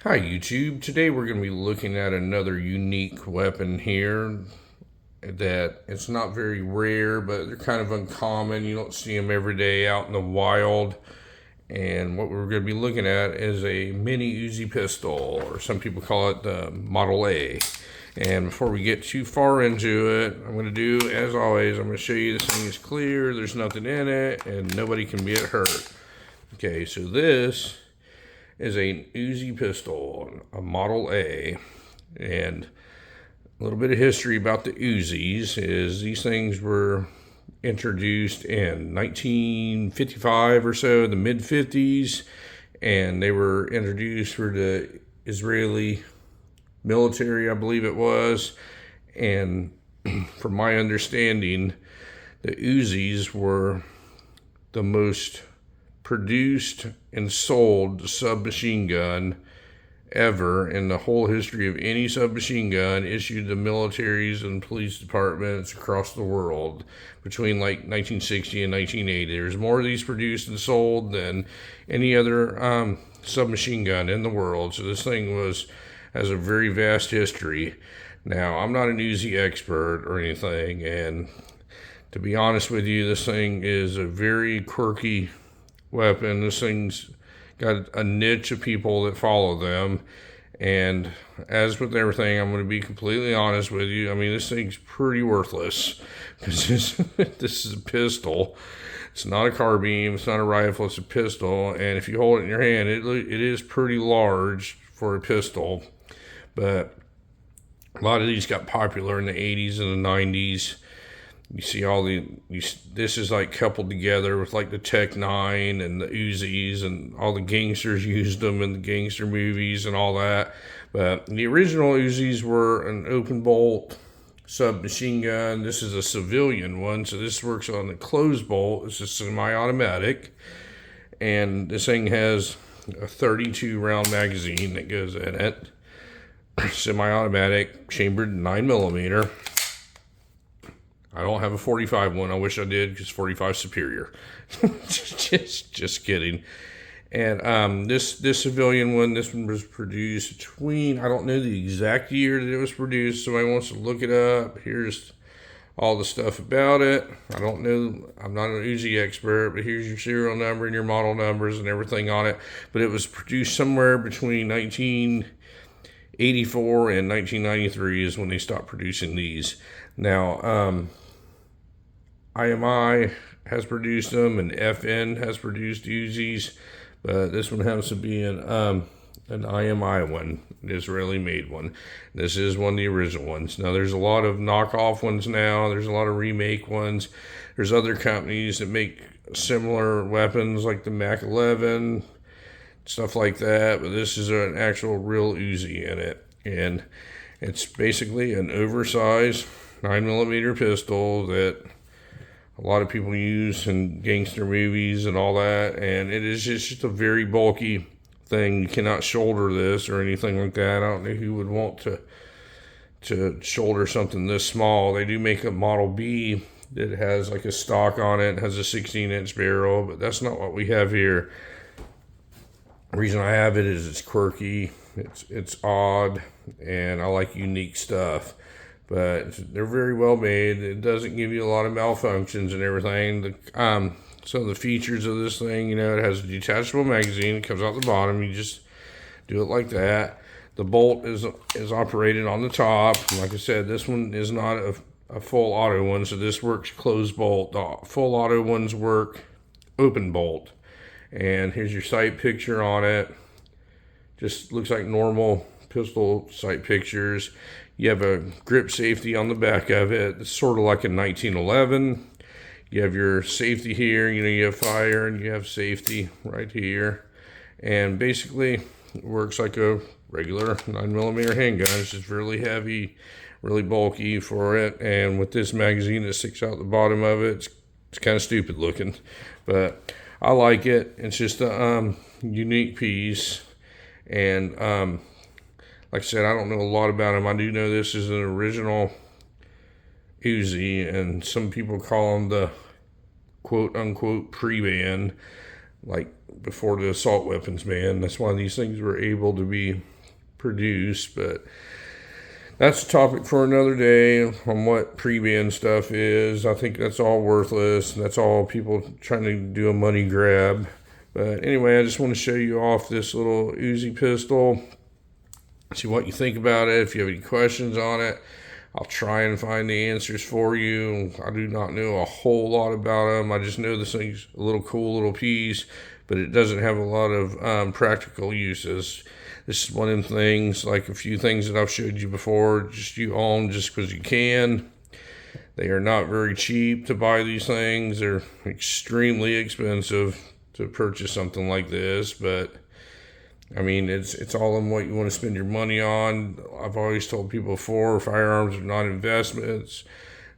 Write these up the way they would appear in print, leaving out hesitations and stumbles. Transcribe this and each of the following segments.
Hi YouTube. Today we're going to be looking at another unique weapon here that it's not very rare, but they're kind of uncommon. You don't see them every day out in the wild. And what we're going to be looking at is a Mini Uzi pistol, or some people call it the Model A. And before we get too far into it, I'm going to do, as always, I'm going to show you this thing is clear, there's nothing in it, and nobody can get hurt. Okay, so this is a Uzi pistol, a Model A, and a little bit of history about the Uzis is these things were introduced in 1955 or so, the mid 50s, and they were introduced for the Israeli military, I believe it was. And from my understanding, the Uzis were the most produced and sold submachine gun ever in the whole history of any submachine gun issued to militaries and police departments across the world between like 1960 and 1980. There's more of these produced and sold than any other submachine gun in the world. So this thing has a very vast history. Now, I'm not an Uzi expert or anything, and to be honest with you, this thing is a very quirky weapon. This thing's got a niche of people that follow them, and as with everything, I'm going to be completely honest with you. I mean, this thing's pretty worthless because this is a pistol. It's not a carbine, it's not a rifle, it's a pistol, and if you hold it in your hand, it is pretty large for a pistol. But a lot of these got popular in the 80s and the 90s. You see this is like coupled together with like the Tech 9 and the Uzis, and all the gangsters used them in the gangster movies and all that. But the original Uzis were an open bolt submachine gun. This is a civilian one, so this works on the closed bolt. It's a semi-automatic, and this thing has a 32 round magazine that goes in it. Semi-automatic, chambered 9mm. I don't have a 45 one. I wish I did, because 45 is superior. just kidding. And this civilian one, this one was produced between, I don't know the exact year that it was produced. Somebody wants to look it up. Here's all the stuff about it. I don't know. I'm not an Uzi expert, but here's your serial number and your model numbers and everything on it. But it was produced somewhere between 1984 and 1993 is when they stopped producing these. Now, IMI has produced them, and FN has produced Uzis, but this one happens to be an IMI one, an Israeli made one. This is one of the original ones. Now, there's a lot of knockoff ones now. There's a lot of remake ones. There's other companies that make similar weapons like the Mac 11, stuff like that, but this is an actual real Uzi in it. And it's basically an oversized 9mm pistol that a lot of people use in gangster movies and all that, and it is just a very bulky thing. You cannot shoulder this or anything like that. I don't know who would want to shoulder something this small. They do make a Model B that has like a stock on it, has a 16-inch barrel, but that's not what we have here. The reason I have it is it's quirky, it's odd, and I like unique stuff. But they're very well made. It doesn't give you a lot of malfunctions and everything. Some of the features of this thing, it has a detachable magazine. It comes out the bottom. You just do it like that. The bolt is operated on the top. Like I said, this one is not a full auto one, so this works closed bolt. The full auto ones work open bolt. And here's your sight picture on it. Just looks like normal pistol sight pictures. You have a grip safety on the back of it. It's sort of like a 1911. You have your safety here. You have fire and you have safety right here. And basically, it works like a regular 9mm handgun. It's just really heavy, really bulky for it. And with this magazine that sticks out the bottom of it, it's kind of stupid looking. But I like it. It's just a unique piece. And like I said, I don't know a lot about them. I do know this is an original Uzi, and some people call them the quote-unquote pre-ban, like before the assault weapons ban. That's why these things were able to be produce. But that's a topic for another day on what pre-ban stuff is. I think that's all worthless. That's all people trying to do a money grab. But anyway, I just want to show you off this little Uzi pistol. See what you think about it. If you have any questions on it, I'll try and find the answers for you. I do not know a whole lot about them. I just know this thing's a little cool little piece, but it doesn't have a lot of practical uses. This is one of them things, like a few things that I've showed you before, just you own just because you can. They are not very cheap to buy these things. They're extremely expensive to purchase something like this, but I mean, it's all in what you want to spend your money on. I've always told people before, firearms are not investments.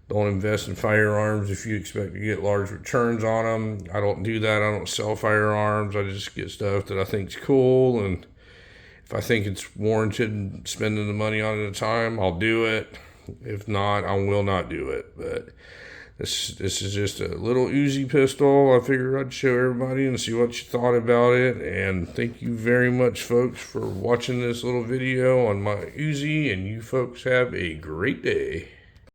Don't invest in firearms if you expect to get large returns on them. I don't do that. I don't sell firearms. I just get stuff that I think is cool, and if I think it's warranted spending the money on it at a time, I'll do it. If not, I will not do it. But this is just a little Uzi pistol. I figured I'd show everybody and see what you thought about it. And thank you very much, folks, for watching this little video on my Uzi. And you folks have a great day.